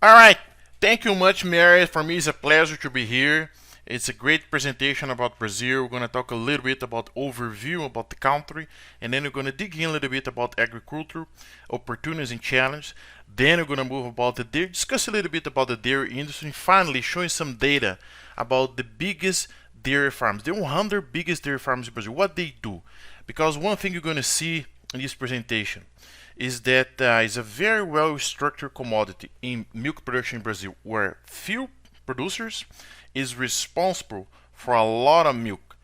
All right. Thank you much, Mary. For me, it's a pleasure to be here. It's a great presentation about Brazil. We're going to talk a little bit about overview about the country, and then we're going to dig in a little bit about agriculture, opportunities and challenges. Then we're going to move about the dairy, discuss a little bit about the dairy industry, and finally showing some data about the biggest dairy farms, the 100 biggest dairy farms in Brazil, what they do. Because one thing you're going to see in this presentation is that it's a very well structured commodity in milk production in Brazil, where few producers is responsible for a lot of milk,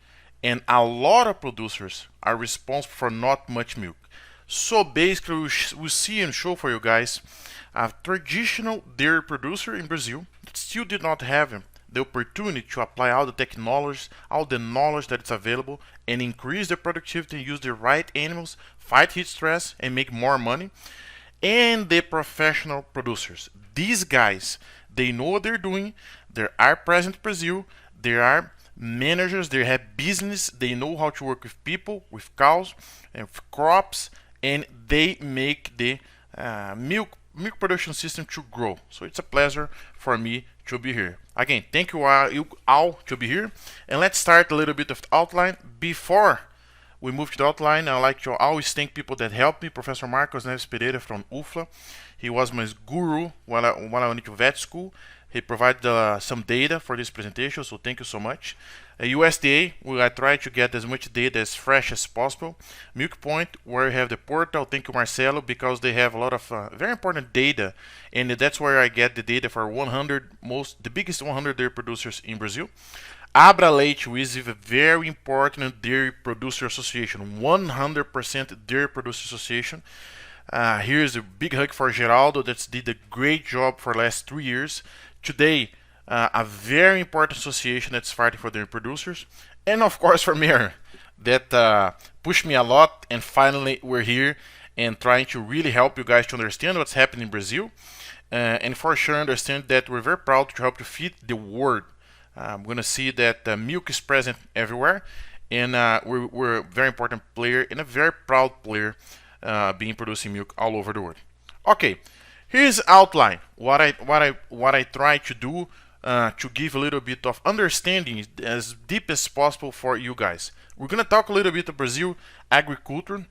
and a lot of producers are responsible for not much milk. So basically, we see and show for you guys a traditional dairy producer in Brazil that still did not have the opportunity to apply all the technologies, all the knowledge that is available, and increase their productivity, use the right animals, fight heat stress, and make more money. And the professional producers, these guys, they know what they're doing. They are present in Brazil. They are managers. They have business. They know how to work with people, with cows, and with crops, and they make the milk production system to grow. So it's a pleasure for me to be here. Again, thank you all to be here. And let's start a little bit of the outline. Before we move to the outline, I'd like to always thank people that helped me. Professor Marcos Neves Pereira from UFLA. He was my guru while I went to vet school. He provided some data for this presentation, so thank you so much. USDA, I try to get as much data as fresh as possible. Milk Point, where you have the portal, thank you Marcelo, because they have a lot of very important data, and that's where I get the data for the biggest 100 dairy producers in Brazil. Abra Leite, which is a very important dairy producer association, 100% dairy producer association. Here's a big hug for Geraldo that did a great job for the last 3 years. Today, a very important association that's fighting for dairy producers. And of course for Mir, that pushed me a lot, and finally we're here and trying to really help you guys to understand what's happening in Brazil. And for sure understand that we're very proud to help to feed the world. I'm going to see that milk is present everywhere, and we're a very important player and a very proud player being producing milk all over the world. Okay, here's outline. What I try to do to give a little bit of understanding as deep as possible for you guys. We're gonna talk a little bit of Brazil agriculture.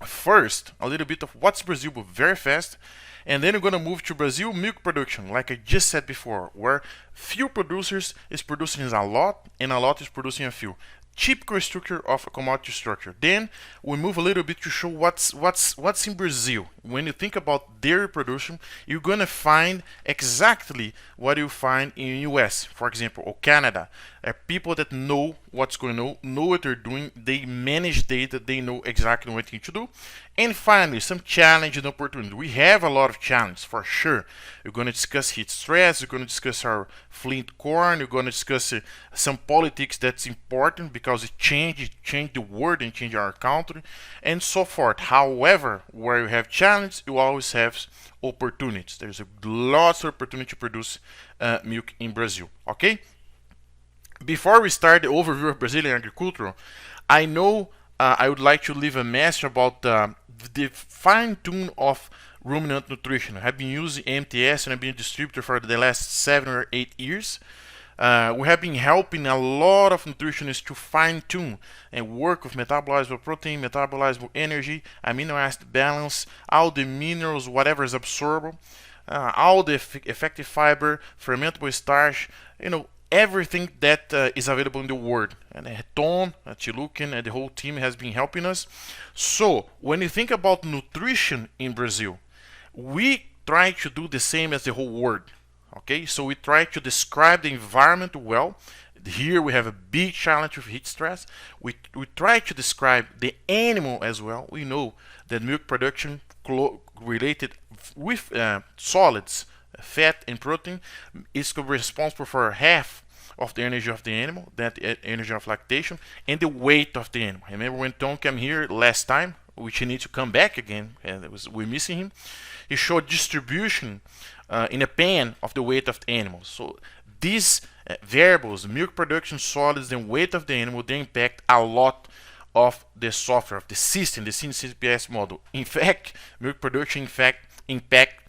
First, a little bit of what's Brazil, but very fast. And then we're going to move to Brazil milk production, like I just said before, where few producers is producing a lot, and a lot is producing a few. Typical structure of a commodity structure. Then we move a little bit to show what's in Brazil. When you think about dairy production, you're gonna find exactly what you find in US, for example, or Canada. People that know what's going on, know what they're doing, they manage data, they know exactly what they need to do. And finally, some challenge and opportunity. We have a lot of challenges for sure. We're going to discuss heat stress, we're going to discuss our flint corn, we're going to discuss some politics that's important because it changed the world and changed our country, and so forth. However, where you have challenge, you always have opportunities. There's lots of opportunity to produce milk in Brazil. Okay? Before we start the overview of Brazilian agriculture, I know I would like to leave a message about the fine-tune of ruminant nutrition. I have been using AMTS and I've been a distributor for the last 7 or 8 years. We have been helping a lot of nutritionists to fine-tune and work with metabolizable protein, metabolizable energy, amino acid balance, all the minerals, whatever is absorbable, all the effective fiber, fermentable starch, everything that is available in the world. And Tom, Chilukin, and the whole team has been helping us. So when you think about nutrition in Brazil, we try to do the same as the whole world. Okay, so we try to describe the environment well. Here we have a big challenge with heat stress. We try to describe the animal as well. We know that milk production related with solids, fat and protein, is responsible for half of the energy of the animal, that energy of lactation, and the weight of the animal. Remember when Tom came here last time, which he needs to come back again, and we're missing him. He showed distribution in a pan of the weight of the animal. So these variables, milk production, solids, and weight of the animal, they impact a lot of the software, of the system, the CPS model. In fact, milk production, impact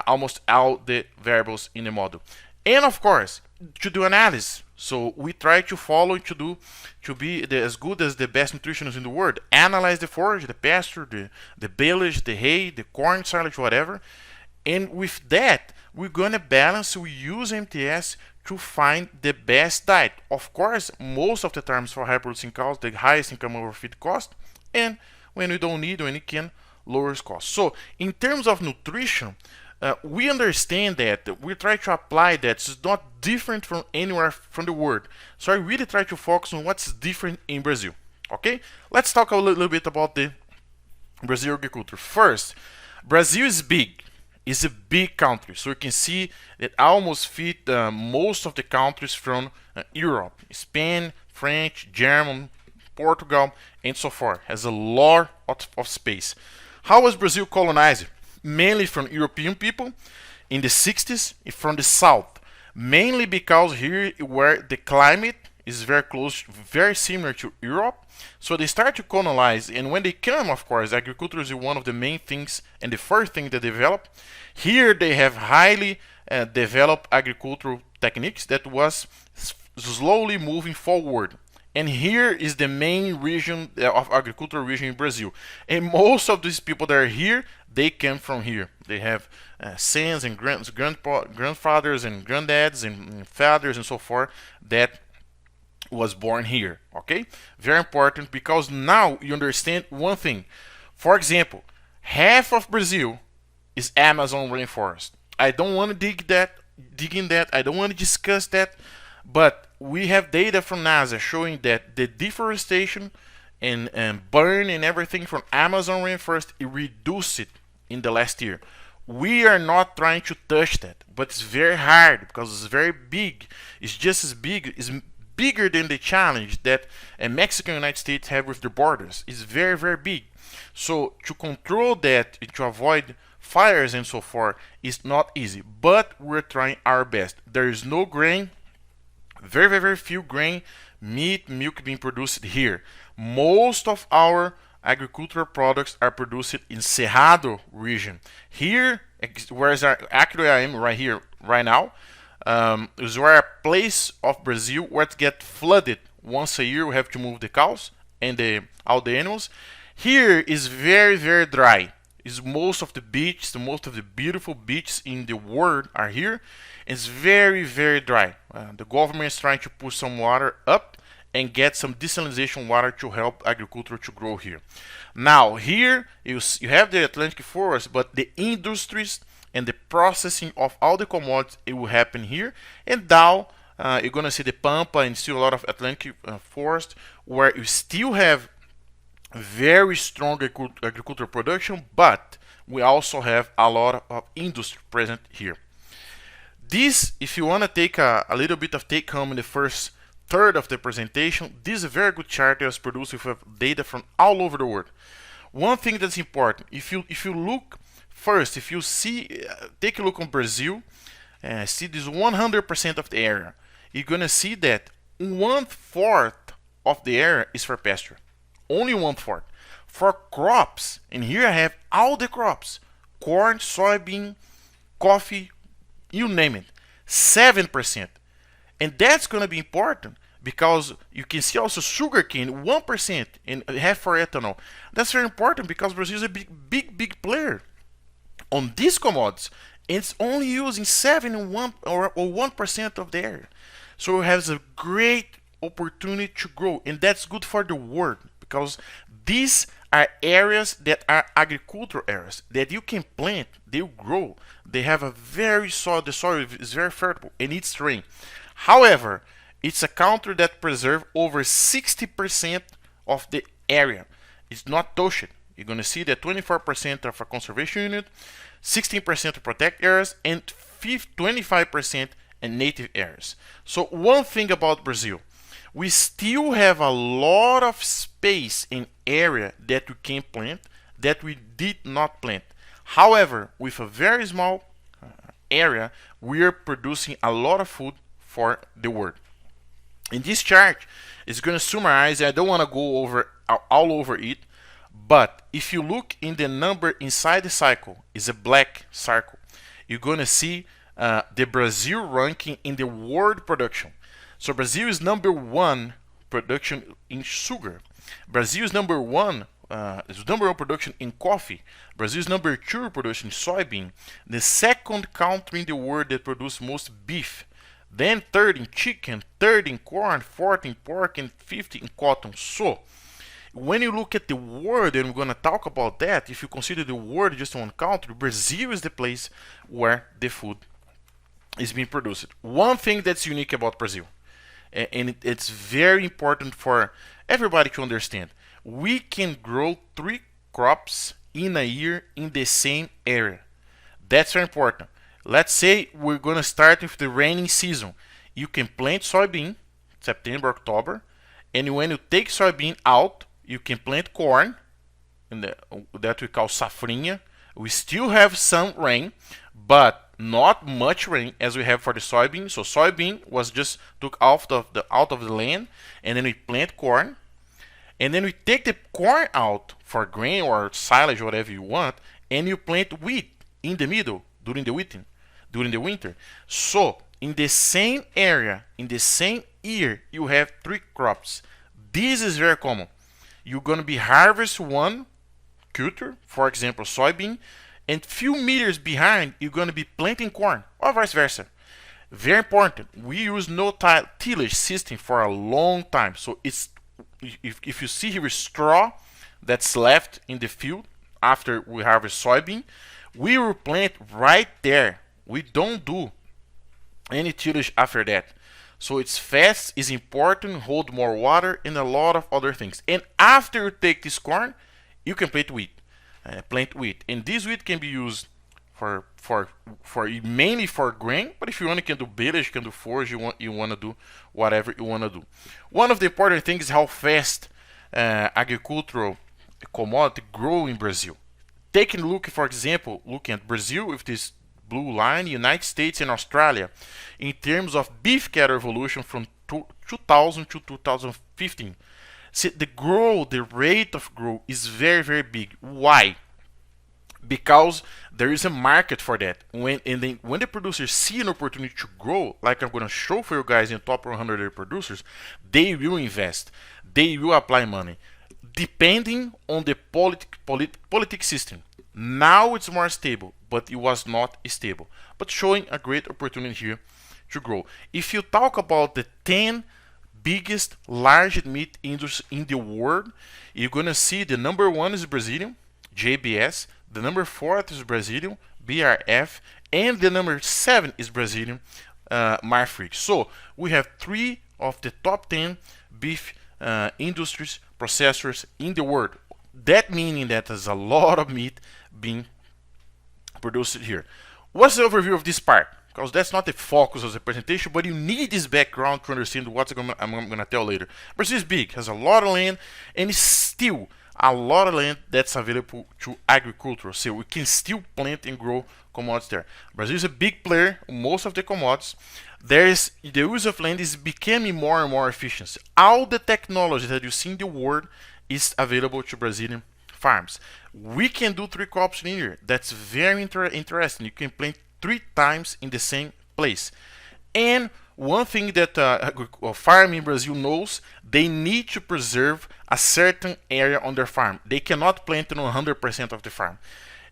almost all the variables in the model. And of course, to do analysis. So we try to follow to be as good as the best nutritionists in the world. Analyze the forage, the pasture, the baleage, the hay, the corn, silage, whatever. And with that, we're gonna balance. We use AMTS to find the best diet. Of course, most of the times for high producing cows, the highest income over feed cost, and when we don't need, when it can, lowers cost. So in terms of nutrition, we understand that we try to apply that. It's not different from anywhere from the world. So I really try to focus on what's different in Brazil. Okay, let's talk a little bit about the Brazil agriculture. First, Brazil is big. It's a big country. So you can see that almost fit most of the countries from Europe, Spain, French, German, Portugal, and so forth. Has a lot of space. How was Brazil colonized? Mainly from European people in the 60s, from the south, mainly because here where the climate is very close, very similar to Europe. So they start to colonize, and when they come, of course, agriculture is one of the main things and the first thing they develop. Here they have highly developed agricultural techniques that was slowly moving forward. And here is the main region of agricultural region in Brazil. And most of these people that are here, they came from here. They have sons and grandfathers and granddads and fathers and so forth that was born here. Okay, very important, because now you understand one thing. For example, half of Brazil is Amazon rainforest. I don't want to dig in that. I don't want to discuss that. But we have data from NASA showing that the deforestation and burn and everything from Amazon rainforest, it reduced it in the last year. We are not trying to touch that, but it's very hard because it's very big. It's just as big, it's bigger than the challenge that Mexico and United States have with their borders. It's very, very big. So to control that, to avoid fires and so forth, is not easy, but we're trying our best. There is no grain. Very, very, very few grain, meat, milk being produced here. Most of our agricultural products are produced in Cerrado region. Here, whereas actually I am right here, right now, is where a place of Brazil where it gets flooded. Once a year we have to move the cows and all the animals. Here is very, very dry. Is most of the beaches, most of the beautiful beaches in the world are here. It's very, very dry. The government is trying to push some water up and get some desalination water to help agriculture to grow here. Now here you have the Atlantic forest, but the industries and the processing of all the commodities, it will happen here. And now you're gonna see the Pampa and still a lot of Atlantic forest where you still have very strong agricultural production, but we also have a lot of industry present here. This, if you want to take a little bit of take home in the first third of the presentation, this is a very good chart that was produced with data from all over the world. One thing that's important, if you look first, if you see, take a look on Brazil, see this 100% of the area, you're gonna see that 1/4 of the area is for pasture. Only 1/4. For crops, and here I have all the crops: corn, soybean, coffee, you name it, 7%. And that's going to be important because you can see also sugarcane, 1%, and half for ethanol. That's very important because Brazil is a big player on these commodities. It's only using 1% of the area. So it has a great opportunity to grow, and that's good for the world because these are areas that are agricultural areas that you can plant, they grow, they have a very soil, the soil is very fertile and it's rain. However, it's a country that preserves over 60% of the area. It's not touched. You're going to see that 24% of a conservation unit, 16% to protect areas, and 25% in native areas. So one thing about Brazil, we still have a lot of space in area that we can plant that we did not plant. However, with a very small area, we are producing a lot of food for the world. In this chart, it's going to summarize. I don't want to go over all over it, But if you look in the number inside the cycle, is a black circle, you're going to see the Brazil ranking in the world production. So Brazil is number 1 production in sugar. Brazil is number 1 production in coffee. Brazil is number 2 production in soybean. The second country in the world that produces most beef. Then third in chicken, third in corn, fourth in pork, and fifth in cotton. So when you look at the world, and we're going to talk about that, if you consider the world just one country, Brazil is the place where the food is being produced. One thing that's unique about Brazil, and it's very important for everybody to understand, we can grow 3 crops in a year in the same area. That's very important. Let's say we're going to start with the rainy season. You can plant soybean September, October, and when you take soybean out, you can plant corn, and that we call safrinha. We still have some rain, but not much rain as we have for the soybean. So soybean was just took out of the land, and then we plant corn, and then we take the corn out for grain or silage, whatever you want, and you plant wheat in the middle during the winter. So in the same area, in the same year, you have 3 crops. This is very common. You're going to be harvest one culture, for example soybean, and few meters behind you're going to be planting corn, or vice versa. Very important. We use no tillage system for a long time. So it's if you see here straw that's left in the field after we harvest soybean, we will plant right there. We don't do any tillage after that. So it's fast, is important, hold more water, and a lot of other things. And after you take this corn, you can plant wheat. And this wheat can be used for mainly for grain. But if you want, you can do billage, you can do forage. You want to do whatever you want to do. One of the important things is how fast agricultural commodity grow in Brazil. Taking a look, for example, looking at Brazil with this blue line, United States and Australia, in terms of beef cattle evolution from 2000 to 2015. See, the rate of growth is very, very big. Why? Because there is a market for that. When the producers see an opportunity to grow, like I'm going to show for you guys in top 100 producers, they will invest. They will apply money, depending on the politic system. Now it's more stable, but it was not stable. But showing a great opportunity here to grow. If you talk about the 10 biggest large meat industries in the world, you're going to see the number 1 is Brazilian, JBS, the number 4 is Brazilian, BRF, and the number 7 is Brazilian, Marfrig. So we have 3 of the top 10 beef industries, processors in the world. That meaning that there's a lot of meat being produced here. What's the overview of this part? Because that's not the focus of the presentation, but you need this background to understand what I'm going to tell later. Brazil is big, has a lot of land, and it's still a lot of land that's available to agriculture. So we can still plant and grow commodities there. Brazil is a big player in most of the commodities. The use of land is becoming more and more efficient. All the technology that you see in the world is available to Brazilian farms. We can do 3 crops in a year. That's very interesting. You can plant 3 times in the same place. And one thing that a farm in Brazil knows, they need to preserve a certain area on their farm. They cannot plant on 100% of the farm.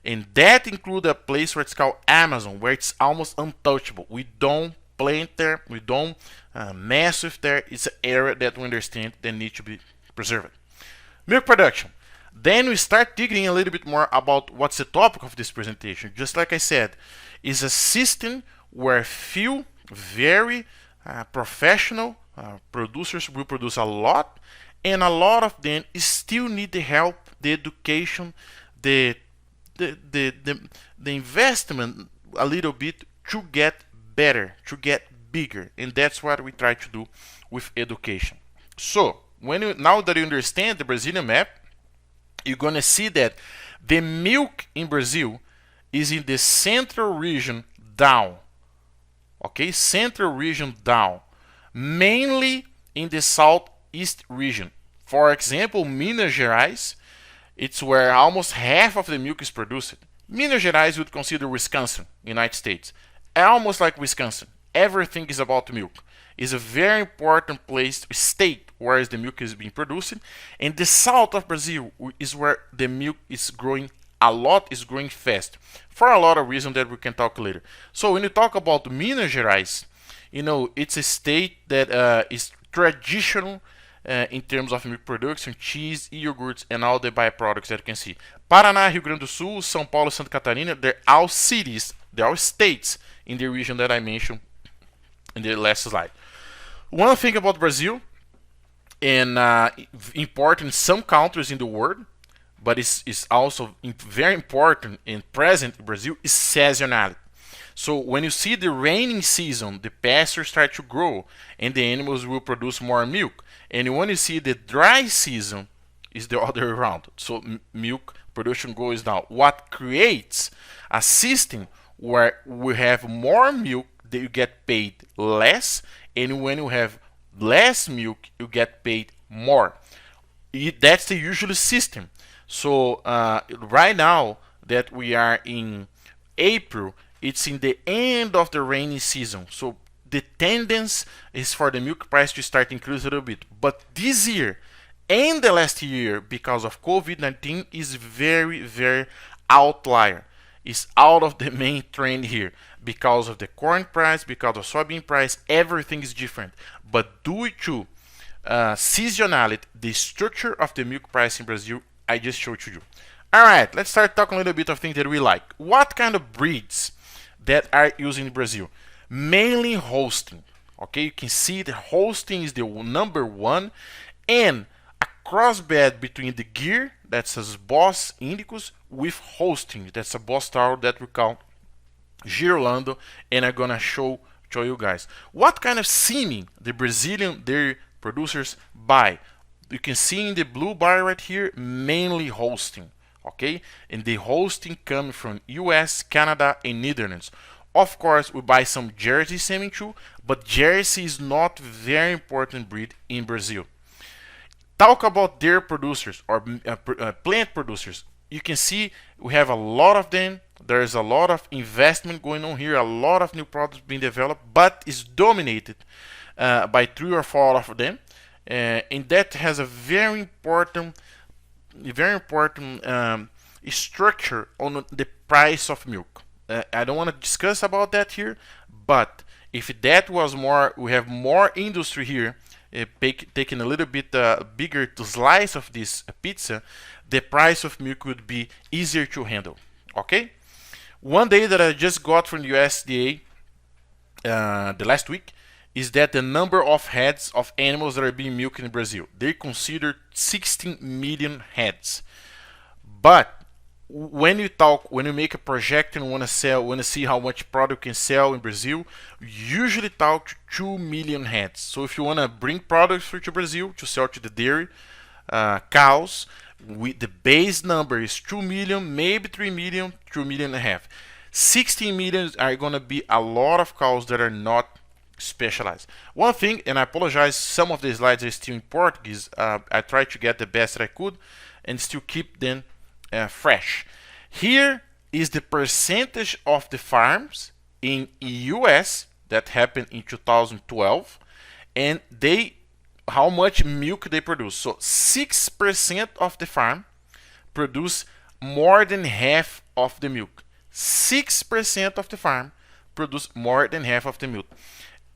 And that includes a place where it's called Amazon, where it's almost untouchable. We don't plant there, we don't mess with there. It's an area that we understand that needs to be preserved. Milk production. Then we start digging a little bit more about what's the topic of this presentation. Just like I said, is a system where few very professional producers will produce a lot, and a lot of them still need the help, the education, the investment a little bit to get better, to get bigger, and that's what we try to do with education. So now that you understand the Brazilian map, you're going to see that the milk in Brazil is in the central region down. Okay, central region down. Mainly in the southeast region. For example, Minas Gerais It's where almost half of the milk is produced. Minas Gerais would consider Wisconsin, United States. Almost like Wisconsin. Everything is about milk. It's a very important place, state, where the milk is being produced. And the south of Brazil is where the milk is growing a lot, is growing fast. For a lot of reasons that we can talk later. So when you talk about Minas Gerais, it's a state that is traditional in terms of milk production, cheese, yogurts, and all the byproducts that you can see. Paraná, Rio Grande do Sul, São Paulo, Santa Catarina, they're all cities, they're all states in the region that I mentioned in the last slide. One thing about Brazil, and important in some countries in the world, but it's also very important and present in Brazil, is seasonality. So when you see the raining season, the pastures start to grow and the animals will produce more milk. And when you see the dry season, is the other way around. So milk production goes down. What creates a system where we have more milk, that you get paid less, and when you have less milk, you get paid more. That's the usual system. So right now that we are in April, it's in the end of the rainy season. So the tendency is for the milk price to start increase a little bit. But this year and the last year, because of COVID-19, is very, very outlier. It's out of the main trend here. Because of the corn price, because of soybean price, everything is different. But due to seasonality, the structure of the milk price in Brazil, I just showed to you. Alright, let's start talking a little bit of things that we like. What kind of breeds that are used in Brazil? Mainly Holstein. Okay, you can see the Holstein is the number one, and a crossbred between the Gyr, that's a Bos Indicus, with Holstein, that's a Bos Tauro that we call Girolando, and I'm gonna show you guys what kind of semen the Brazilian dairy producers buy. You can see in the blue bar right here, mainly Holstein. Okay, and the Holstein come from US, Canada, and Netherlands. Of course, we buy some Jersey semen too, but Jersey is not very important breed in Brazil. Talk about dairy producers or plant producers. You can see we have a lot of them. There's a lot of investment going on here, a lot of new products being developed, but it's dominated by 3 or 4 of them, and that has a very important structure on the price of milk. I don't want to discuss about that here, but if that was more, we have more industry here taking a little bit bigger slice of this pizza, the price of milk would be easier to handle. Okay. One day that I just got from the USDA the last week is that the number of heads of animals that are being milked in Brazil, they consider 16 million heads. But when you make a project and want to see how much product can sell in Brazil, you usually talk to 2 million heads. So if you want to bring products to Brazil to sell to the dairy cows, the base number is 2 million, maybe 3 million, 2 million and a half. 16 million are going to be a lot of cows that are not specialized. One thing, and I apologize, some of the slides are still in Portuguese. I tried to get the best that I could and still keep them fresh. Here is the percentage of the farms in US that happened in 2012, and how much milk they produce. So 6% of the farm produce more than half of the milk. 6% of the farm produce more than half of the milk.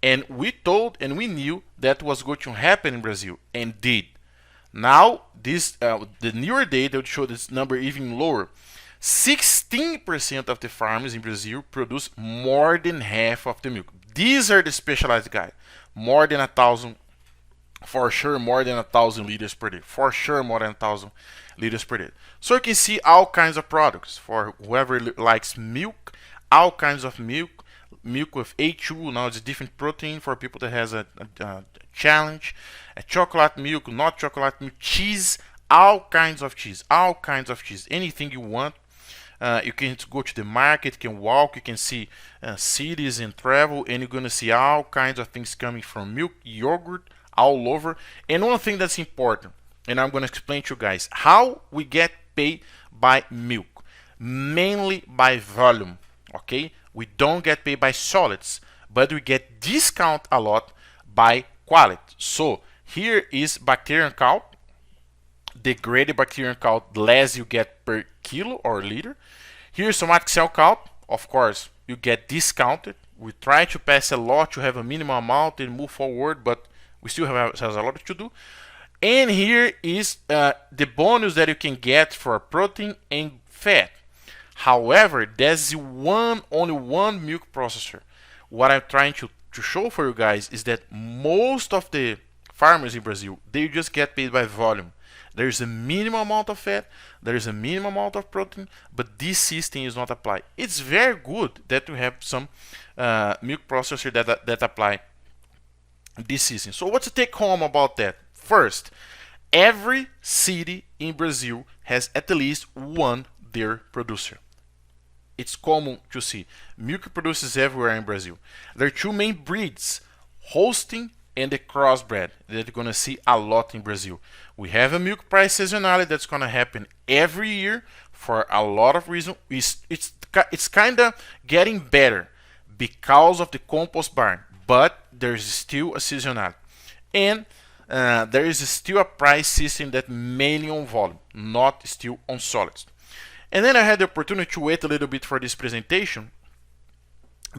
And we told and we knew that was going to happen in Brazil, and did. Now, the newer data would show this number even lower. 16% of the farms in Brazil produce more than half of the milk. These are the specialized guys. More than 1,000, for sure, more than 1,000 liters per day. For sure, more than 1,000 liters per day. So you can see all kinds of products for whoever likes milk, all kinds of milk. Milk with A2, now it's a different protein for people that has a challenge. Chocolate milk, not chocolate milk, cheese, all kinds of cheese, anything you want. You can go to the market, you can walk, you can see cities and travel, and you're going to see all kinds of things coming from milk, yogurt, all over. And one thing that's important, and I'm going to explain to you guys, how we get paid by milk, mainly by volume. Okay, we don't get paid by solids, but we get discount a lot by quality. So here is bacterium count. The greater bacterium count, the less you get per kilo or liter. Here's somatic cell count. Of course, you get discounted. We try to pass a lot to have a minimum amount and move forward, but we still have a lot to do. And here is the bonus that you can get for protein and fat. However, there's only one milk processor. What I'm trying to show for you guys is that most of the farmers in Brazil, they just get paid by volume. There's a minimum amount of fat, there's a minimum amount of protein, but this system is not applied. It's very good that we have some milk processor that apply this system. So what's the take home about that? First, every city in Brazil has at least one dairy producer. It's common to see milk producers everywhere in Brazil. There are two main breeds, Holstein and the crossbred, that you're going to see a lot in Brazil. We have a milk price seasonality that's going to happen every year for a lot of reasons. It's kind of getting better because of the compost barn, but there's still a seasonality. And there is still a price system that mainly on volume, not still on solids. And then I had the opportunity to wait a little bit for this presentation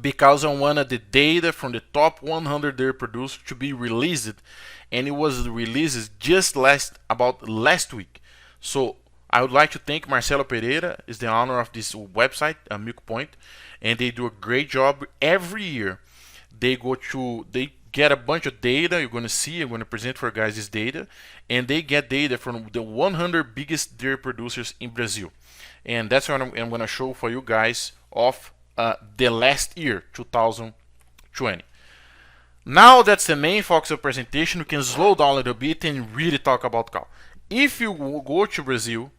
because I wanted the data from the top 100 dairy producers to be released, and it was released just about last week. So I would like to thank Marcelo Pereira, is the owner of this website, Milk Point, and they do a great job every year. They get a bunch of data. You're going to see, I'm going to present for you guys this data, and they get data from the 100 biggest dairy producers in Brazil. And that's what I'm going to show for you guys of the last year, 2020. Now that's the main focus of the presentation. We can slow down a little bit and really talk about cow. If you go to Brazil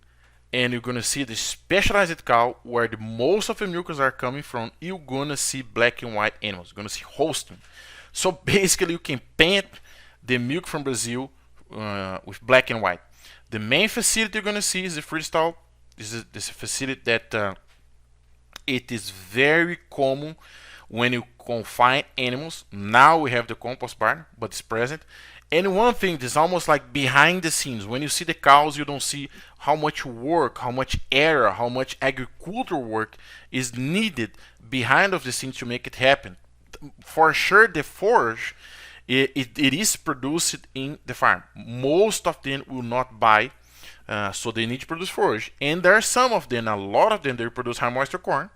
and you're going to see the specialized cow where the most of the milkers are coming from, you're going to see black and white animals. You're going to see Holstein. So basically you can paint the milk from Brazil with black and white. The main facility you're going to see is the freestyle. This is a facility that it is very common when you confine animals. Now we have the compost barn, but it's present. And one thing is almost like behind the scenes. When you see the cows, you don't see how much work, how much error, how much agricultural work is needed behind of the scenes to make it happen. For sure, the forage, it is produced in the farm. Most of them will not buy. So they need to produce forage, and there are some of them, a lot of them, they produce high moisture corn.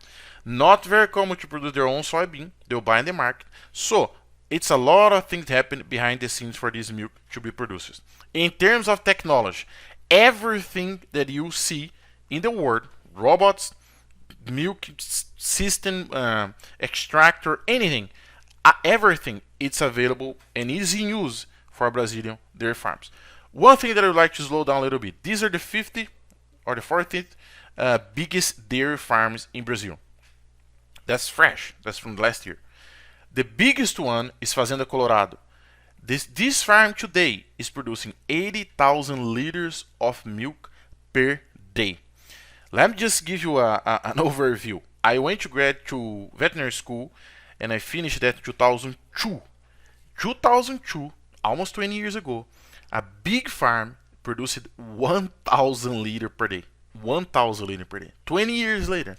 Not very common to produce their own soybean. They'll buy in the market. So it's a lot of things happen behind the scenes for this milk to be produced. In terms of technology, everything that you see in the world, robots, milk system, extractor, anything, everything, it's available and is in use for Brazilian dairy farms. One thing that I would like to slow down a little bit. These are the 50 or the 40th biggest dairy farms in Brazil. That's fresh. That's from last year. The biggest one is Fazenda Colorado. This farm today is producing 80,000 liters of milk per day. Let me just give you an overview. I went to veterinary school and I finished that in 2002. 2002, almost 20 years ago. A big farm produced 1,000 liters per day. 1,000 liters per day. 20 years later,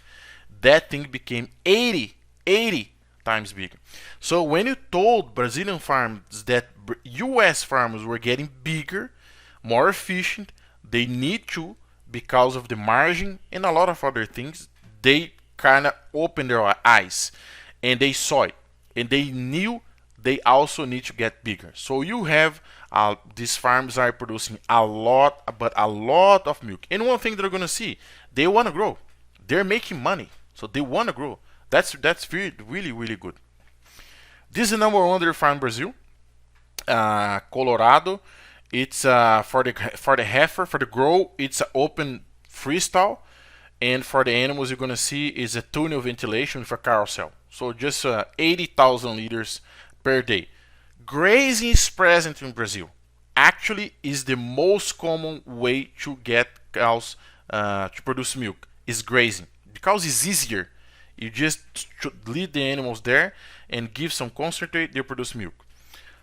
that thing became 80 times bigger. So when you told Brazilian farms that US farmers were getting bigger, more efficient, they need to, because of the margin and a lot of other things, they kind of opened their eyes and they saw it. And they knew they also need to get bigger. So you have these farms are producing a lot of milk. And one thing they're going to see, they want to grow. They're making money, so they want to grow. That's really, really good. This is the number one dairy farm in Brazil, Colorado. It's for the heifer, for the grow, it's an open freestyle, and for the animals you're going to see is a tunnel ventilation with a carousel. So just 80,000 liters per day. Grazing is present in Brazil. Actually, is the most common way to get cows to produce milk is grazing, because it's easier. You just lead the animals there and give some concentrate, they produce milk.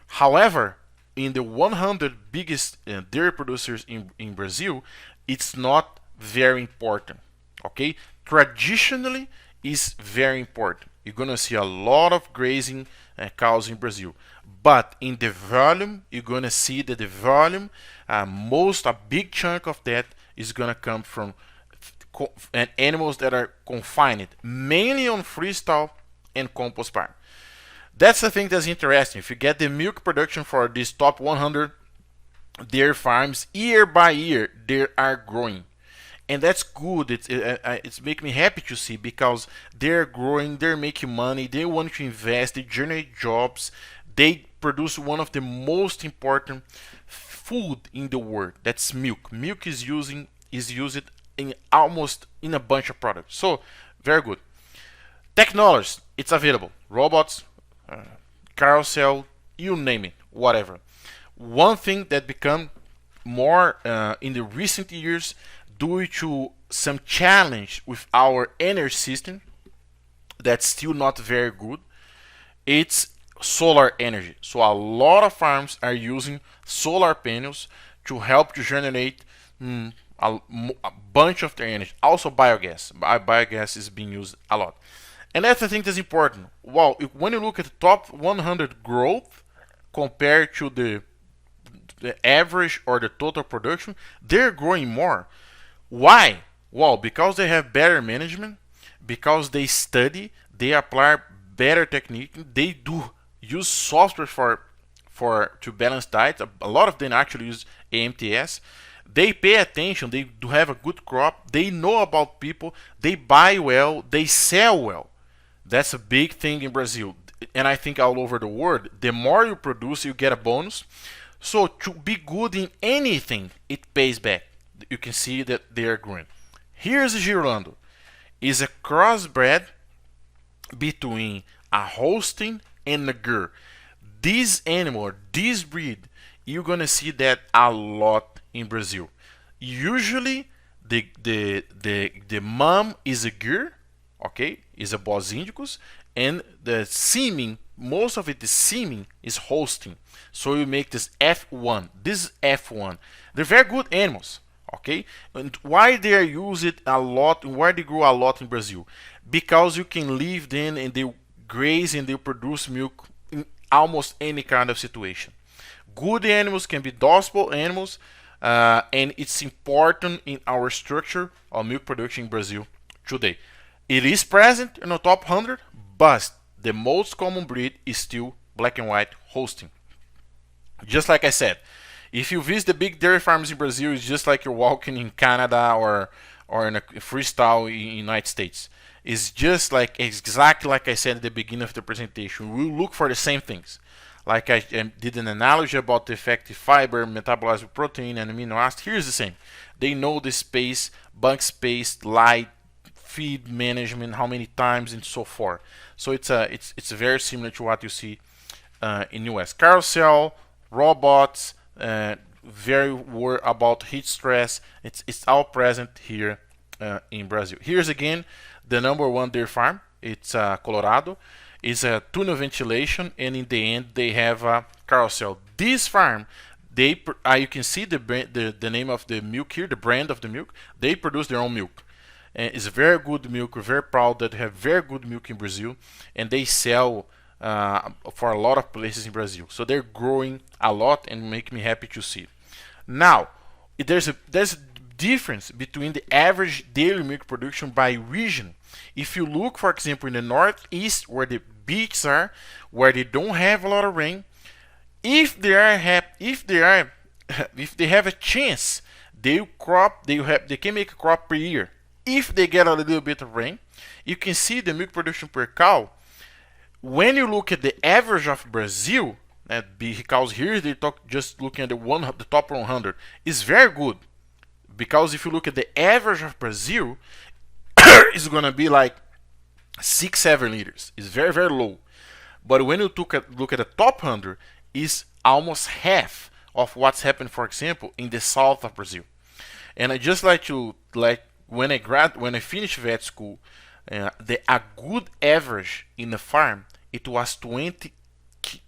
However, in the 100 biggest dairy producers in Brazil, it's not very important. Okay, traditionally is very important. You're gonna see a lot of grazing cows in Brazil, but in the volume, you're gonna see that the volume, a big chunk of that is gonna come from animals that are confined, mainly on freestall and compost farm. That's the thing that's interesting. If you get the milk production for these top 100 dairy farms, year by year, they are growing. And that's good. It's making me happy to see, because they're growing, they're making money, they want to invest, they generate jobs, they produce one of the most important food in the world. That's milk. Milk is used in a bunch of products. So very good. Technology, it's available. Robots, carousel, you name it, whatever. One thing that become more in the recent years, due to some challenge with our energy system that's still not very good, it's solar energy. So a lot of farms are using solar panels to help to generate a bunch of their energy. Also biogas. Biogas is being used a lot. And that's the thing that's important. Well, when you look at the top 100 growth compared to the average or the total production, they're growing more. Why? Well, because they have better management, because they study, they apply better technique, they do use software to balance diet. A lot of them actually use AMTS. They pay attention, they do have a good crop, they know about people, they buy well, they sell well. That's a big thing in Brazil, and I think all over the world. The more you produce, you get a bonus. So to be good in anything, it pays back. You can see that they are growing. Here's Girolando. Is a crossbred between a Holstein and a Gur. This animal, this breed, you're gonna see that a lot in Brazil. Usually the mom is a Gur, okay, is a Bos Indicus, and the seeming, most of it is seeming, is Holstein. So you make this F1. This is F1. They're very good animals, okay? And why they are used a lot, why they grow a lot in Brazil? Because you can leave them and they graze and they produce milk in almost any kind of situation. Good animals can be docile animals, and it's important in our structure of milk production in Brazil today. It is present in the top 100, but the most common breed is still black and white Holstein. Just like I said, if you visit the big dairy farms in Brazil, it's just like you're walking in Canada or in a freestyle in the United States. It's just like exactly like I said at the beginning of the presentation. We look for the same things. Like I did an analogy about the effective fiber, metabolized protein, and amino acid. Here's the same. They know the space, bunk space, light, feed management, how many times, and so forth. So it's very similar to what you see in US. Carousel, robots, very worried about heat stress. It's all present here in Brazil. Here's again the #1 dairy farm. It's Colorado. It's a tunnel ventilation, and in the end they have a carousel. This farm, you can see the name of the milk here, the brand of the milk. They produce their own milk. And it's very good milk. We're very proud that they have very good milk in Brazil, and they sell for a lot of places in Brazil. So they're growing a lot and make me happy to see. Now, there's a difference between the average daily milk production by region. If you look, for example, in the northeast, where the beaches are, where they don't have a lot of rain, if they have a chance, they can make a crop per year. If they get a little bit of rain, you can see the milk production per cow. When you look at the average of Brazil, because here they just looking at the top 100, is very good. Because if you look at the average of Brazil, it's gonna be like 6-7 liters. It's very, very low. But when you look at the top 100, it's almost half of what's happened, for example, in the south of Brazil. And I just like to when I finished vet school, a good average in the farm it was 20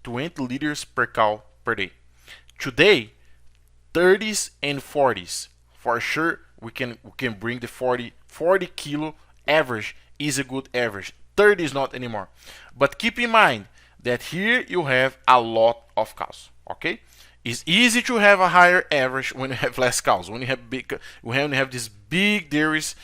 liters per cow per day. Today, 30s and 40s for sure. We can bring the 40 kilo average is a good average. 30 is not anymore. But keep in mind that here you have a lot of cows. Okay, it's easy to have a higher average when you have less cows. When you have these big dairies,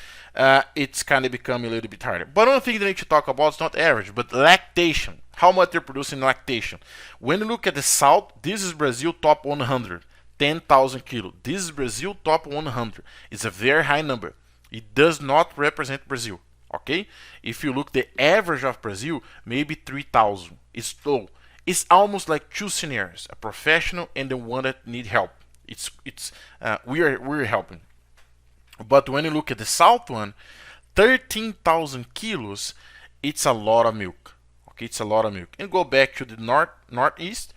it's kind of becoming a little bit harder. But one thing that I need to talk about is not average, but lactation. How much they're producing lactation. When you look at the south, this is Brazil top 100, 10,000 kilo. This is Brazil top 100. It's a very high number. It does not represent Brazil. Okay, if you look the average of Brazil, maybe 3,000. It's low. It's almost like two scenarios: a professional and the one that need help. We're helping. But when you look at the south one, 13,000 kilos, it's a lot of milk. Okay, it's a lot of milk. And go back to the northeast.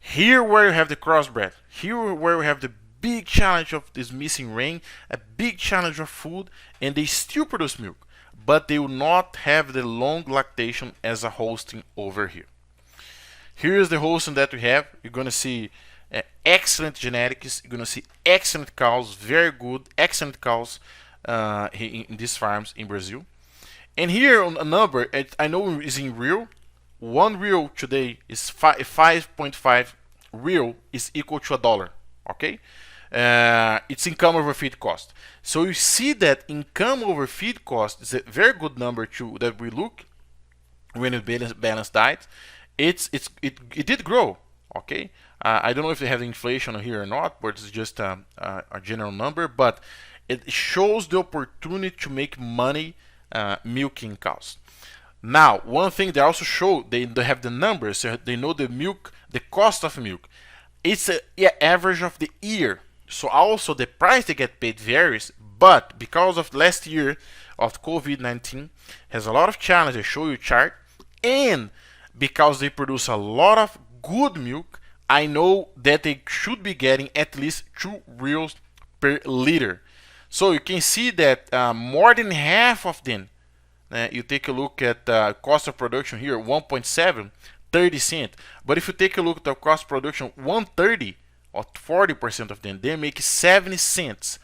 Here where you have the crossbred. Here where we have the big challenge of this missing rain, a big challenge of food, and they still produce milk, but they will not have the long lactation as a Holstein over here. Here is the Holstein that we have. You're going to see excellent genetics. You're going to see excellent cows, very good, excellent cows in these farms in Brazil. And here on a number, I know is in real. 1 real today is 5.5 real is equal to $1. Okay, it's income over feed cost. So you see that income over feed cost is a very good number that we look when you balance diet. It did grow. Okay, I don't know if they have the inflation here or not, but it's just a general number. But it shows the opportunity to make money milking cows. Now, one thing they also show, they have the numbers, so they know the cost of milk. It's an average of the year. So also the price they get paid varies, but because of last year of COVID-19 has a lot of challenges. I show you a chart, and because they produce a lot of good milk, I know that they should be getting at least 2 reals per liter. So you can see that more than half of them, you take a look at cost of production here, 1.7, 30 cents. But if you take a look at the cost of production, 130 or 40% of them, they make 70 cents.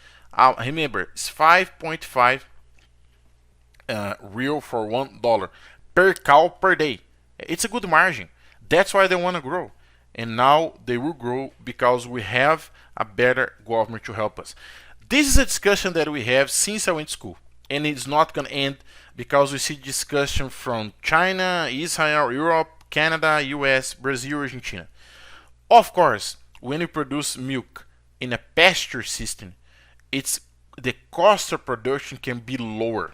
Remember, it's 5.5 real for $1 per cow per day. It's a good margin. That's why they want to grow. And now they will grow because we have a better government to help us. This is a discussion that we have since I went to school. And it's not going to end because we see discussion from China, Israel, Europe, Canada, US, Brazil, Argentina. Of course, when you produce milk in a pasture system, the cost of production can be lower.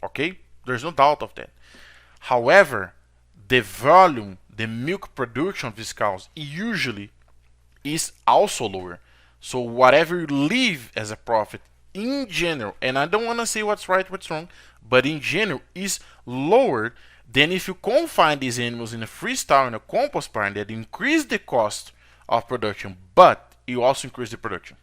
Okay? There's no doubt of that. However, the volume, the milk production of these cows usually is also lower. So whatever you leave as a profit in general, and I don't want to say what's right, what's wrong, but in general is lower than if you confine these animals in a freestyle, in a compost barn that increase the cost of production, but you also increase the production.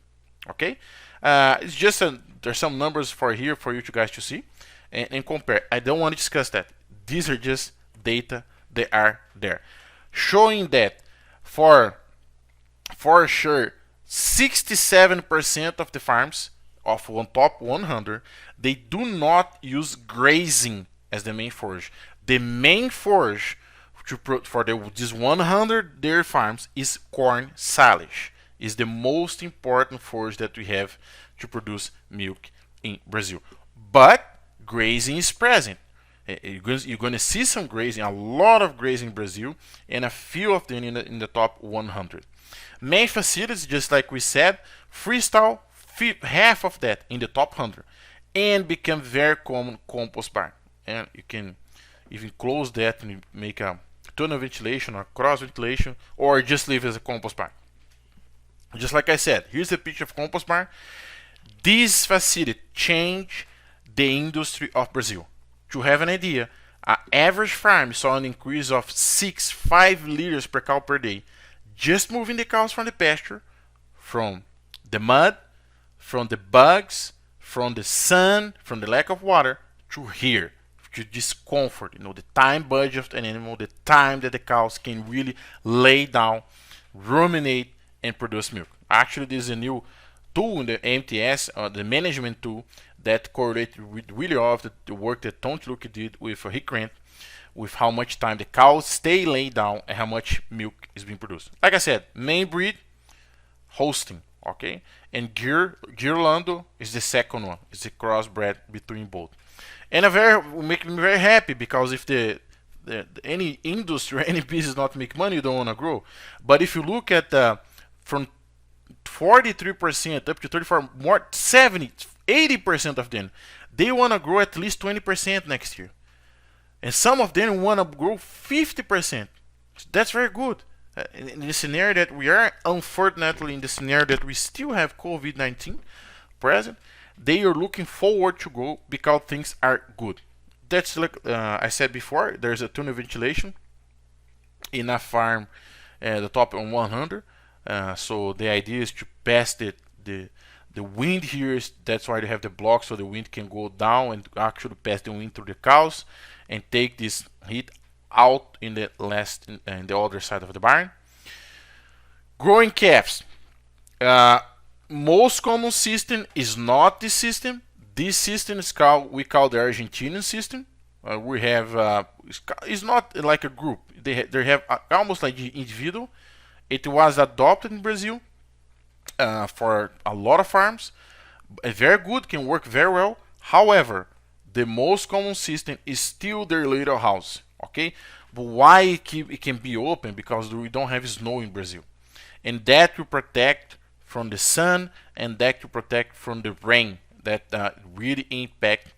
Okay, it's just there's some numbers for here for you guys to see and compare. I don't want to discuss that. These are just data. They are there, showing that for sure 67% of the farms of top 100 they do not use grazing as the main forage. The main forage for these 100 dairy farms is corn silage. Is the most important forage that we have to produce milk in Brazil. But grazing is present. You're going to see some grazing, a lot of grazing in Brazil, and a few of them in the top 100. Main facilities, just like we said, freestyle, half of that in the top 100, and become very common compost barn. And you can even close that and make a tunnel ventilation or cross ventilation, or just leave it as a compost barn. Just like I said, here's a picture of compost barn. This facility changed the industry of Brazil. To have an idea, an average farm saw an increase of 5 liters per cow per day, just moving the cows from the pasture, from the mud from the bugs, from the sun, from the lack of water, to here, to discomfort. The time budget of an animal, the time that the cows can really lay down, ruminate, and produce milk. Actually, this is a new tool in the AMTS, the management tool, that correlates with really all of the work that Tonti Luke did with Hikrant, with how much time the cows stay laid down and how much milk is being produced. Like I said, main breed, Holstein, okay? And Girolando is the second one. It's a crossbred between both. And make me very happy, because if any industry or any business not make money, you don't want to grow. But if you look at from 43% up to 34, more 70, 80% of them, they want to grow at least 20% next year. And some of them want to grow 50%. So that's very good. In the scenario that we are, unfortunately, in the scenario that we still have COVID-19 present, they are looking forward to grow because things are good. That's like I said before, there's a tunnel ventilation in a farm, the top on 100. So the idea is to pass the wind here. That's why they have the block, so the wind can go down and actually pass the wind through the cows and take this heat out in the other side of the barn. Growing calves. Most common system is not this system. This system is we call the Argentinian system. We have it's not like a group. They have almost like individual. It was adopted in Brazil for a lot of farms. Very good, can work very well. However, the most common system is still their little house. Okay, but why it can be open? Because we don't have snow in Brazil, and that will protect from the sun, and that will protect from the rain that really impact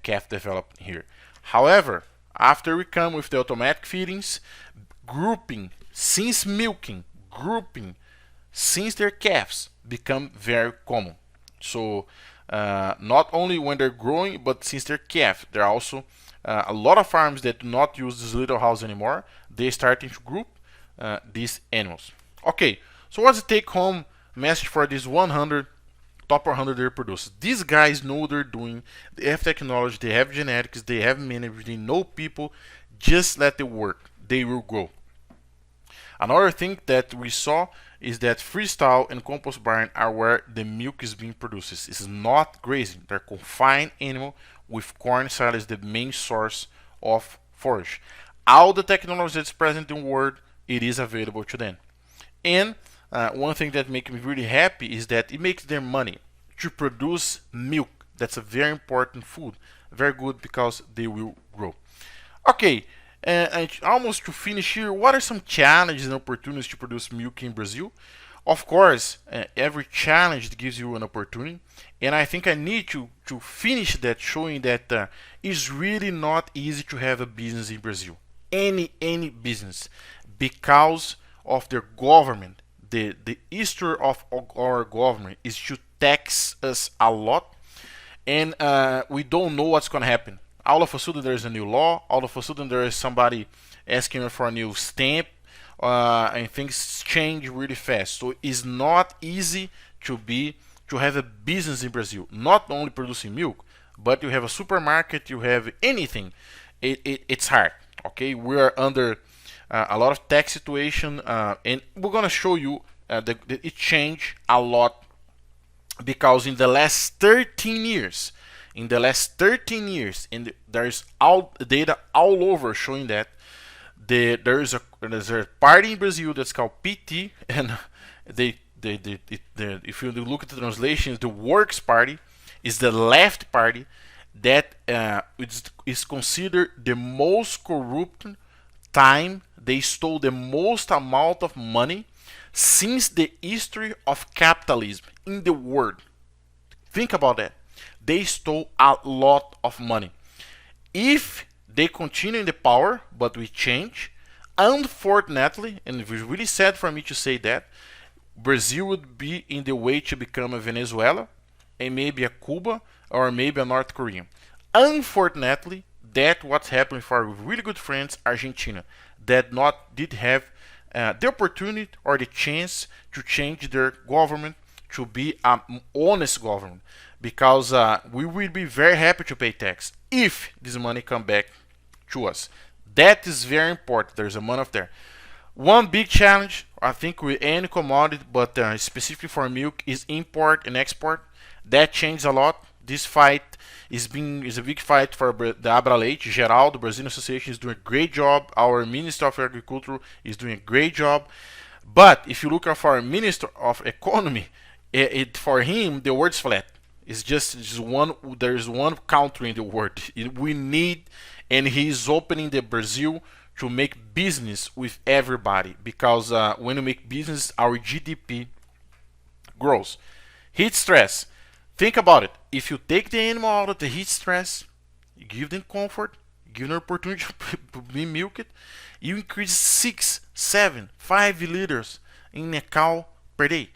calf development here. However, after we come with the automatic feedings, grouping since milking, grouping since they're calves become very common. So not only when they're growing, but since they're calf, there are also a lot of farms that do not use this little house anymore. They're starting to group these animals. Okay, so what's the take-home message for these top 100 dairy producers? These guys know what they're doing. They have technology, they have genetics, they have management, they know people. Just let it work. They will grow. Another thing that we saw is that freestyle and compost barn are where the milk is being produced. It's not grazing. They're confined animal with corn silage the main source of forage. All the technology that's present in the world, it is available to them. And one thing that makes me really happy is that it makes them money to produce milk. That's a very important food. Very good, because they will grow. Okay, and almost to finish here, what are some challenges and opportunities to produce milk in Brazil? Of course, every challenge gives you an opportunity, and I think I need to finish that showing that it's really not easy to have a business in Brazil. Any business, because of their government. The history of our government is to tax us a lot, and we don't know what's going to happen. All of a sudden there is a new law, all of a sudden there is somebody asking for a new stamp, and things change really fast. So it's not easy to have a business in Brazil, not only producing milk, but you have a supermarket, you have anything. It's hard. Okay, we are under a lot of tax situation, and we're gonna show you that it changed a lot, because in the last 13 years, and there's data all over showing that there's a party in Brazil that's called PT, and if you look at the translations, the Works Party is the left party that is considered the most corrupt time. They stole the most amount of money since the history of capitalism in the world. Think about that. They stole a lot of money. If they continue in the power, but we change, unfortunately, and it was really sad for me to say that, Brazil would be in the way to become a Venezuela, and maybe a Cuba, or maybe a North Korea. Unfortunately, that's what's happening for our really good friends, Argentina, that did have the opportunity or the chance to change their government, to be an honest government, because we will be very happy to pay tax if this money come back to us. That is very important. There's a money up there. One big challenge, I think, with any commodity, but specifically for milk, is import and export. That changed a lot. This fight is a big fight for the Abraleite. Geraldo, the Brazilian Association, is doing a great job. Our Minister of Agriculture is doing a great job. But if you look at our Minister of Economy, for him, the word's flat. It's just one. There's one country in the world. We need, and he's opening the Brazil to make business with everybody, because when you make business, our GDP grows. Heat stress. Think about it. If you take the animal out of the heat stress, you give them comfort, you give them opportunity to be milked, you increase 6, 7, 5 liters in a cow per day.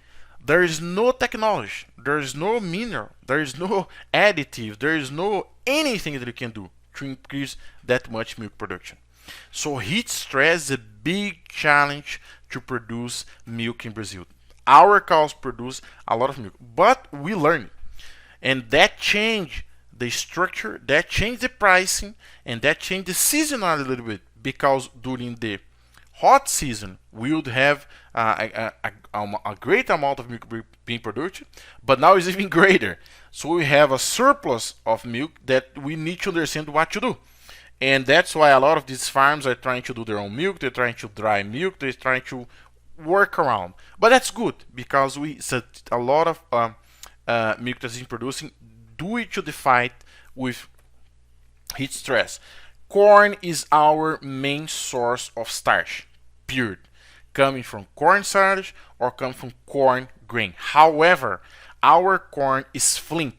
There is no technology, there is no mineral, there is no additive, there is no anything that you can do to increase that much milk production. So heat stress is a big challenge to produce milk in Brazil. Our cows produce a lot of milk, but we learn it. And that changed the structure, that changed the pricing, and that changed the seasonality a little bit, because during the hot season we would have a great amount of milk being produced, but now it's even greater. So we have a surplus of milk that we need to understand what to do. And that's why a lot of these farms are trying to do their own milk, they're trying to dry milk, they're trying to work around. But that's good, because a lot of milk that's been producing due to the fight with heat stress. Corn is our main source of starch, period. Coming from corn silage or coming from corn grain. However, our corn is flint.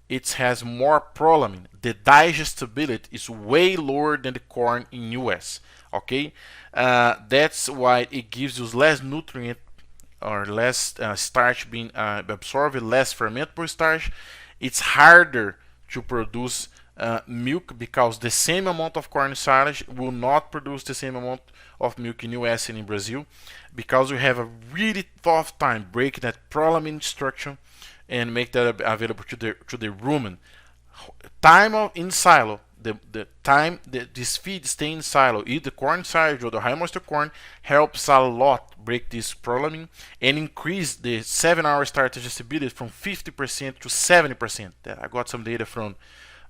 It has more prolamine. The digestibility is way lower than the corn in US. Okay, that's why it gives you less nutrient or less starch being absorbed, less fermentable starch. It's harder to produce milk, because the same amount of corn silage will not produce the same amount of milk in US and in Brazil, because we have a really tough time breaking that prolamine structure and make that available to the rumen. Time in silo, the time that this feed stay in silo, either corn silage or the high moisture corn, helps a lot break this prolamine and increase the 7-hour starch digestibility from 50% to 70%. I got some data from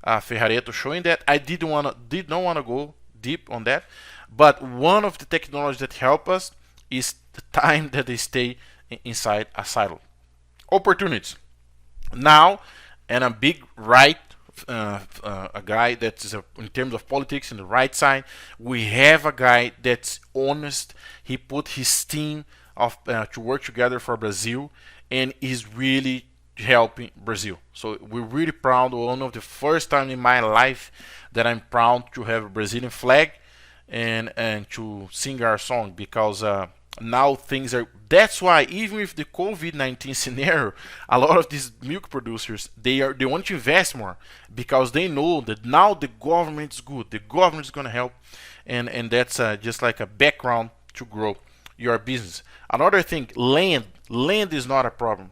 Ferrareto showing that. I did not want to go deep on that, but one of the technologies that help us is the time that they stay inside a silo. Opportunities. Now, and a big right, a guy that's in terms of politics in the right side, we have a guy that's honest. He put his team to work together for Brazil, and is really helping Brazil. So we're really proud. One of the first time in my life that I'm proud to have a Brazilian flag and to sing our song, because now things are. That's why even with the COVID-19 scenario, a lot of these milk producers, they want to invest more, because they know that now the government is good, the government is going to help, and that's just like a background to grow your business. Another thing, land is not a problem.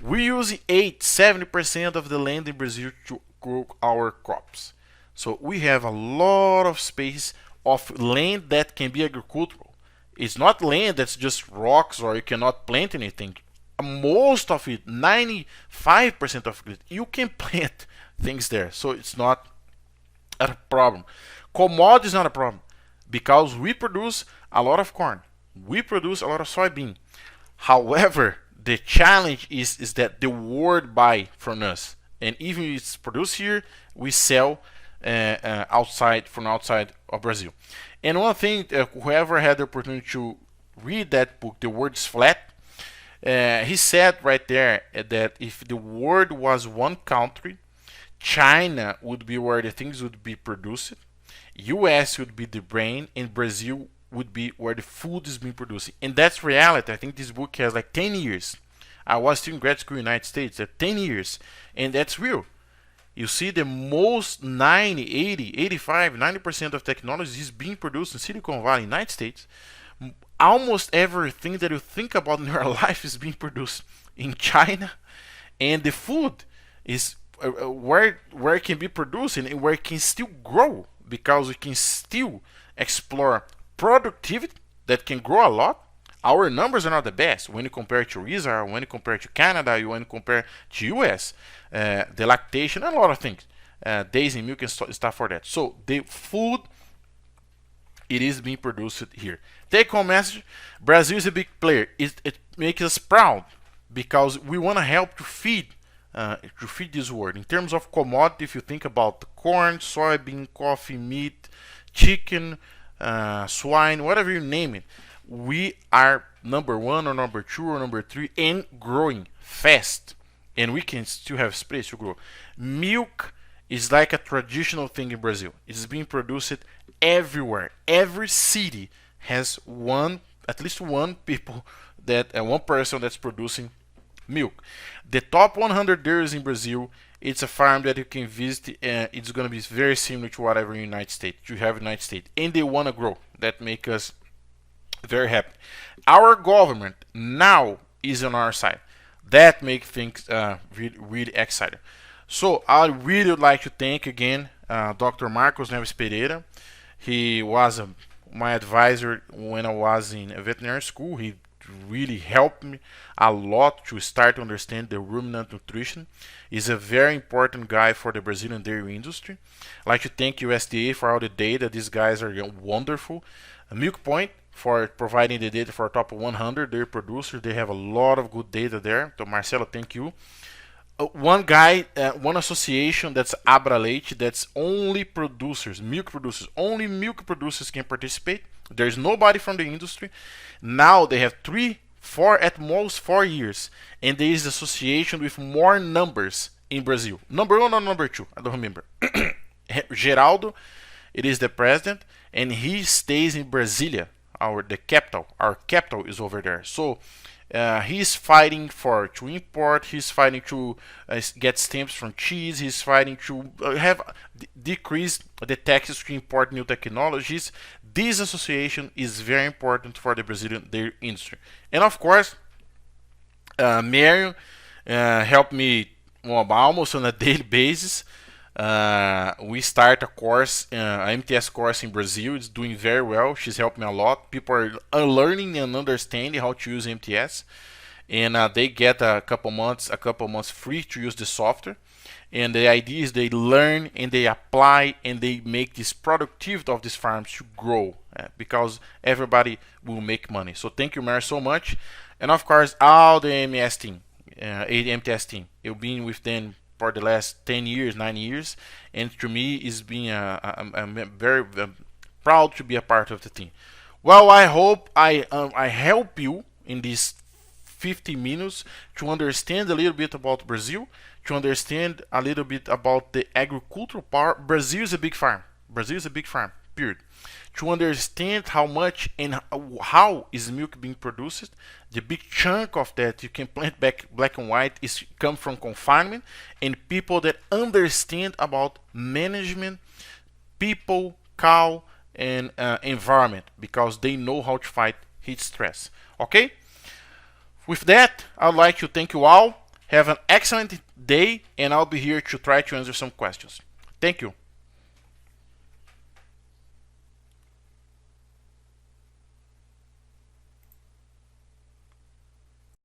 We use 70% of the land in Brazil to grow our crops. So we have a lot of space of land that can be agricultural. It's not land that's just rocks or you cannot plant anything. Most of it, 95% of it, you can plant things there. So it's not a problem. Commodity is not a problem, because we produce a lot of corn. We produce a lot of soybean. However, the challenge is that the world buy from us. And even if it's produced here, we sell outside of Brazil. And one thing, whoever had the opportunity to read that book, The World is Flat, he said right there that if the world was one country, China would be where the things would be produced, US would be the brain, and Brazil would be where the food is being produced. And that's reality. I think this book has like 10 years. I was still in grad school in the United States at 10 years, and that's real. You see, the most 90, 80, 85, 90% of technology is being produced in Silicon Valley, United States. Almost everything that you think about in your life is being produced in China, and the food is where it can be produced and where it can still grow, because we can still explore productivity that can grow a lot. Our numbers are not the best when you compare to Israel, when you compare to Canada, when you compare to US, the lactation, a lot of things, days in milk and stuff for that. So the food, it is being produced here. Take home message: Brazil is a big player. It makes us proud because we want to help to feed this world. In terms of commodity, if you think about corn, soybean, coffee, meat, chicken, swine, whatever you name it, we are number 1 or number 2 or number 3 and growing fast. And we can still have space to grow. Milk is like a traditional thing in Brazil. It's being produced everywhere. Every city has at least one person that's producing milk. The top 100 dairies in Brazil, it's a farm that you can visit. It's going to be very similar to whatever in the United States you have in the United States, and they want to grow. That makes us very happy. Our government now is on our side. That makes things really, really exciting. So I really would like to thank again Dr. Marcos Neves Pereira. He was my advisor when I was in a veterinary school. He really helped me a lot to start to understand the ruminant nutrition. He's a very important guy for the Brazilian dairy industry. I'd like to thank USDA for all the data. These guys are wonderful. Milk Point for providing the data for top 100 dairy producers. They have a lot of good data there. So Marcelo, thank you. One association, that's Abraleite, that's only producers, milk producers. Only milk producers can participate. There's nobody from the industry. Now they have 3, 4, at most 4 years, and there is association with more numbers in Brazil. Number 1 or number 2? I don't remember. Geraldo, it is the president, and he stays in Brasilia, the capital. Our capital is over there. So he's fighting to import. He's fighting to get stamps from cheese. He's fighting to decrease the taxes to import new technologies. This association is very important for the Brazilian dairy industry. And of course, Marion helped me almost on a daily basis. We start a course, AMTS course in Brazil. It's doing very well. She's helped me a lot. People are learning and understanding how to use AMTS, and they get a couple months free to use the software. And the idea is they learn and they apply and they make this productivity of these farms to grow, because everybody will make money. So thank you, Mary, so much. And of course, all the AMTS team. You've been with them for the last 10 years, 9 years, and to me, it's been I'm very proud to be a part of the team. Well, I hope I help you in these 50 minutes to understand a little bit about Brazil, to understand a little bit about the agricultural part. Brazil is a big farm. Brazil is a big farm, period. To understand how much and how is milk being produced, the big chunk of that you can plant back black and white is come from confinement and people that understand about management, people, cow, and environment, because they know how to fight heat stress. Okay? With that, I'd like to thank you all. Have an excellent day, and I'll be here to try to answer some questions. Thank you.